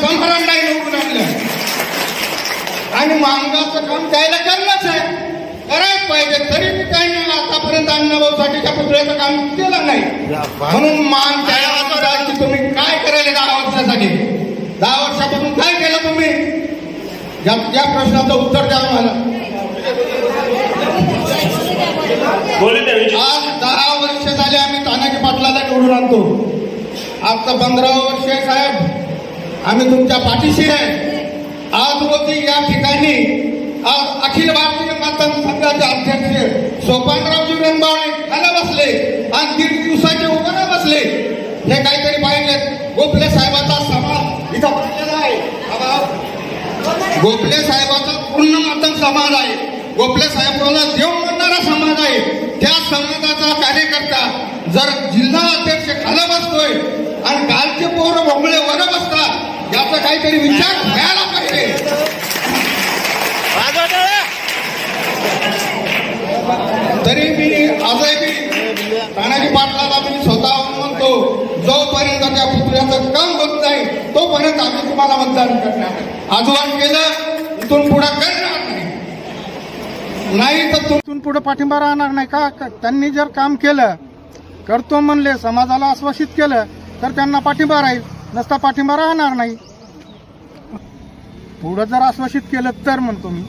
जमरण नाही निवडून आणलं आणि मांगाचं काम त्याला करणंच आहे, करायच पाहिजे. तरी त्यांनी आतापर्यंत अण्णाभाऊसाठीच्या पुतळ्याचं काम केलं नाही. म्हणून मान त्या की तुम्ही काय करायला 10 वर्षासाठी, 10 वर्षापासून काय केलं तुम्ही, या प्रश्नाचं उत्तर द्या मला. आज 10 वर्ष झाले आम्ही तानाजी पाटलाला निवडून आणतो. आजचं 15वं वर्ष आहे साहेब, आम्ही तुमच्या पाठीशी आहे. आज रोजी या ठिकाणी आज अखिल भारतीय मतदार संघाचे अध्यक्ष सोपानरावजी रणबावळे खाली बसले आणि 1.5 दिवसाचे उभं बसले. हे काहीतरी पाहिजे. गोखले साहेबाचा समाज इथं बसलेला आहे. गोखले साहेबाचा पूर्ण मतदार समाज आहे. गोखले साहेबाला देव म्हणणारा समाज आहे. त्या समाजाचा कार्यकर्ता जर जिल्हा अध्यक्ष खाली बसतोय आणि कालचे पोरं भोंगळे वर बसतात, याचा काहीतरी विचार व्हायला पाहिजे. तरी मी आजही तानाजी पाटलाला मी स्वतःहून म्हणतो, जोपर्यंत त्या पुतळ्याचं काम होत नाही तोपर्यंत आम्ही तुम्हाला मतदान करणार. आजोबान केलं, इथून पुढे करणार नाही तर इथून पुढे पाठिंबा राहणार नाही का. त्यांनी जर काम केलं, करतो म्हणले, समाजाला आश्वासित केलं तर त्यांना पाठिंबा राहील, नसता पाठिंबा राहणार नाही. पुढं जर आश्वासित केलं तर म्हणतो मी.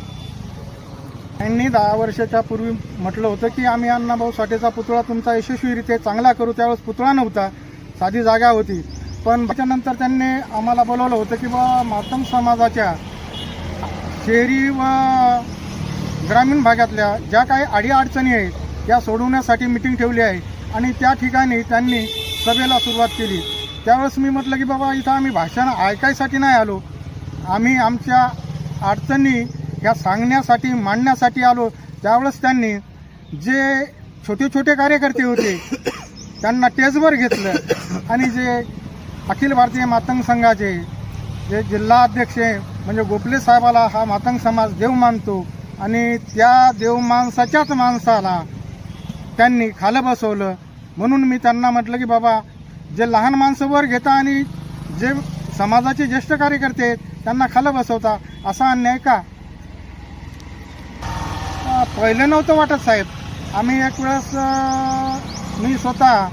त्यांनी 10 वर्षाच्या पूर्वी म्हटलं होतं की आम्ही अण्णाभाऊ साठेचा पुतळा तुमचा यशस्वीरित्या चांगला करू. त्यावेळेस पुतळा नव्हता, साधी जागा होती. पण त्याच्यानंतर त्यांनी आम्हाला बोलवलं होतं की बा मातंग समाजाच्या शहरी व ग्रामीण भागातल्या ज्या काही अडीअडचणी आहेत त्या सोडवण्यासाठी मिटिंग ठेवली आहे आणि त्या ठिकाणी त्यांनी सभेला सुरुवात केली. त्यावेळेस मी म्हटलं की बाबा इथं आम्ही भाषण ऐकायसाठी नाही आलो, आम्ही आमच्या अडचणी ह्या सांगण्यासाठी मांडण्यासाठी आलो. त्यावेळेस त्यांनी जे छोटे छोटे कार्यकर्ते होते त्यांना टेजवर घेतलं आणि जे अखिल भारतीय मातंग संघाचे जे जिल्हा अध्यक्ष म्हणजे गोखले साहेबाला हा मातंग समाज देव मानतो आणि त्या देव माणसाच्याच माणसाला त्यांनी खालं बसवलं. म्हणून मी त्यांना म्हटलं की बाबा जे लहान माणसं वर घेता आणि जे समाजाचे ज्येष्ठ कार्यकर्ते आहेत त्यांना खालं बसवता, असा अन्याय का. पहिलं नव्हतं वाटत साहेब. आम्ही एक वेळेस मी स्वतः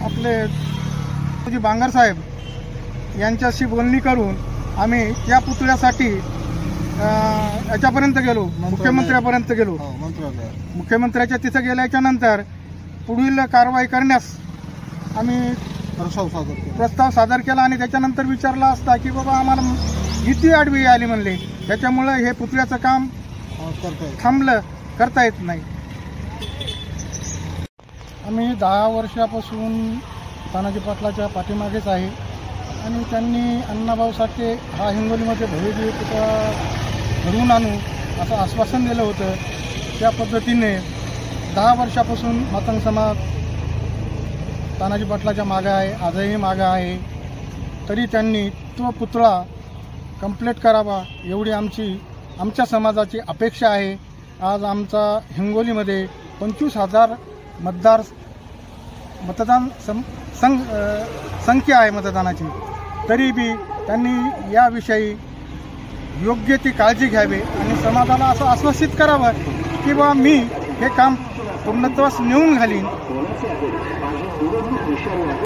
आपले बांगर साहेब यांच्याशी बोलणी करून आम्ही त्या पुतळ्यासाठी याच्यापर्यंत गेलो, मुख्यमंत्र्यापर्यंत गेलो. मुख्यमंत्र्याच्या तिथं गेल्याच्या नंतर पुढील कारवाई करण्यास आम्ही प्रस्ताव सादर केला आणि त्याच्यानंतर विचारला असता की बाबा आम्हाला किती आडवी आली म्हणले, त्याच्यामुळे हे पुतळ्याचं काम थांबलं, करता येत नाही. आम्ही 10 वर्षापासून तानाजी पाटलाच्या पाठीमागेच आहे आणि त्यांनी अण्णाभाऊ साठे हा हिंगोलीमध्ये भव्य पुतळा घडवून आणू असं आश्वासन दिलं होतं. त्या पद्धतीने 10 वर्षापासून मातंग समाज तानाजी पाटलाच्या मागं आहे, आजही मागं आहे. तरी त्यांनी तो पुतळा कंप्लीट करावा एवढी आमच्या समाजाची अपेक्षा आहे. आज आमचा हिंगोलीमध्ये 25,000 मतदान संख्या आहे मतदानाची. तरी बी त्यांनी याविषयी योग्य ती काळजी घ्यावी आणि समाजाला असं आश्वासित करावं की बा मी हे काम पूर्णत्वास नेऊन घालीन.